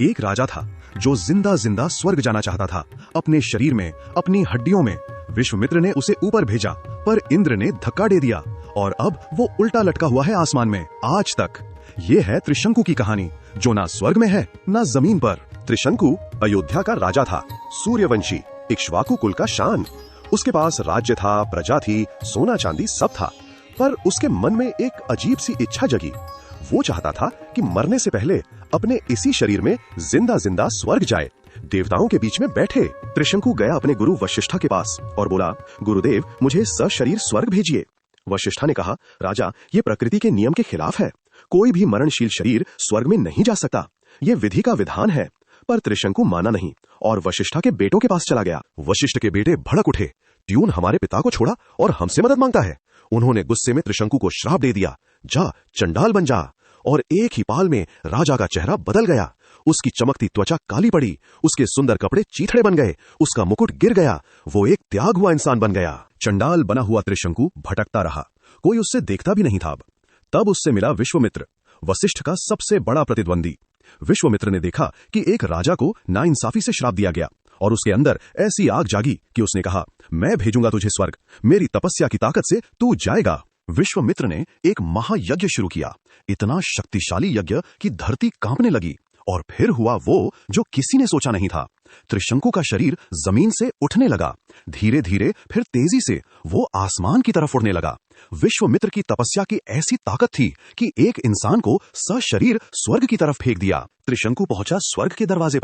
एक राजा था जो जिंदा जिंदा स्वर्ग जाना चाहता था, अपने शरीर में, अपनी हड्डियों में। विश्वामित्र ने उसे ऊपर भेजा, पर इंद्र ने धक्का दे दिया और अब वो उल्टा लटका हुआ है आसमान में आज तक। ये है त्रिशंकु की कहानी, जो ना स्वर्ग में है ना जमीन पर। त्रिशंकु अयोध्या का राजा था, सूर्यवंशी, इक्ष्वाकु कुल का शान। उसके पास राज्य था, प्रजा थी, सोना चांदी सब था। पर उसके मन में एक अजीब सी इच्छा जगी। वो चाहता था कि मरने से पहले अपने इसी शरीर में जिंदा जिंदा स्वर्ग जाए, देवताओं के बीच में बैठे। त्रिशंकु गया अपने गुरु वशिष्ठा के पास और बोला, गुरुदेव, मुझे सशरीर स्वर्ग भेजिए। वशिष्ठा ने कहा, राजा, ये प्रकृति के नियम के खिलाफ है। कोई भी मरणशील शरीर स्वर्ग में नहीं जा सकता। ये विधि का विधान है। पर त्रिशंकु माना नहीं और वशिष्ठा के बेटों के पास चला गया। वशिष्ठ के बेटे भड़क उठे, ट्यून हमारे पिता को छोड़ा और हमसे मदद मांगता है। उन्होंने गुस्से में त्रिशंकु को श्राप दे दिया, जा चंडाल बन जा। और एक ही पाल में राजा का चेहरा बदल गया। उसकी चमकती त्वचा काली पड़ी, उसके सुंदर कपड़े चीथड़े बन गए, उसका मुकुट गिर गया, वो एक त्याग हुआ इंसान बन गया। चंडाल बना हुआ त्रिशंकु भटकता रहा, कोई उससे देखता भी नहीं था। तब उससे मिला विश्वामित्र, वशिष्ठ का सबसे बड़ा प्रतिद्वंदी। विश्वामित्र ने देखा कि एक राजा को नाइंसाफी से श्राप दिया गया और उसके अंदर ऐसी आग जागी कि उसने कहा, मैं भेजूंगा तुझे स्वर्ग, मेरी तपस्या की ताकत से तू जाएगा। विश्वामित्र ने एक महायज्ञ शुरू किया, इतना शक्तिशाली यज्ञ कि धरती कांपने लगी। और फिर हुआ वो जो किसी ने सोचा नहीं था। त्रिशंकु का शरीर जमीन से उठने लगा, धीरे धीरे, फिर तेजी से वो आसमान की तरफ उड़ने लगा। विश्वामित्र की तपस्या की ऐसी ताकत थी कि एक इंसान को सशरीर स्वर्ग की तरफ फेंक दिया। त्रिशंकु पहुंचा स्वर्ग के दरवाजे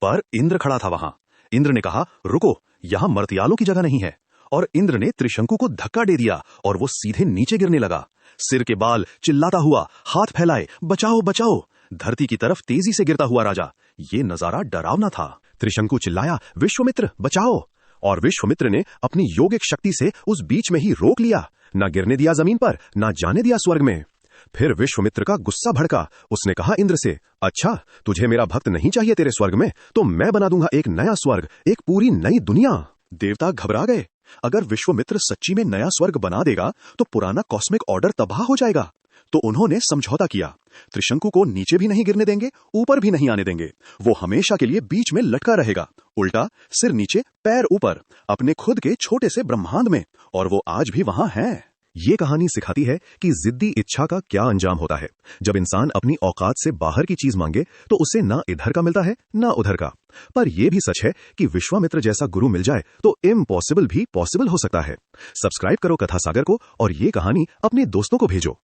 पर इंद्र खड़ा था वहां। इंद्र ने कहा, रुको, यहाँ मर्त्यालों की जगह नहीं है। और इंद्र ने त्रिशंकु को धक्का दे दिया और वो सीधे नीचे गिरने लगा। सिर के बाल चिल्लाता हुआ, हाथ फैलाए, बचाओ बचाओ, धरती की तरफ तेजी से गिरता हुआ राजा। ये नजारा डरावना था। त्रिशंकु चिल्लाया, विश्वामित्र बचाओ। और विश्वामित्र ने अपनी योगिक शक्ति से उस बीच में ही रोक लिया, ना गिरने दिया जमीन पर, ना जाने दिया स्वर्ग में। फिर विश्वामित्र का गुस्सा भड़का। उसने कहा इंद्र से, अच्छा, तुझे मेरा भक्त नहीं चाहिए तेरे स्वर्ग में, तो मैं बना दूंगा एक नया स्वर्ग, एक पूरी नई दुनिया। देवता घबरा गए। अगर विश्वामित्र सच्ची में नया स्वर्ग बना देगा तो पुराना कॉस्मिक ऑर्डर तबाह हो जाएगा। तो उन्होंने समझौता किया, त्रिशंकु को नीचे भी नहीं गिरने देंगे, ऊपर भी नहीं आने देंगे। वो हमेशा के लिए बीच में लटका रहेगा, उल्टा, सिर नीचे, पैर ऊपर, अपने खुद के छोटे से ब्रह्मांड में। और वो आज भी वहां है। ये कहानी सिखाती है कि जिद्दी इच्छा का क्या अंजाम होता है। जब इंसान अपनी औकात से बाहर की चीज मांगे तो उसे ना इधर का मिलता है ना उधर का। पर यह भी सच है कि विश्वामित्र जैसा गुरु मिल जाए तो इम्पॉसिबल भी पॉसिबल हो सकता है। सब्सक्राइब करो कथा सागर को और ये कहानी अपने दोस्तों को भेजो।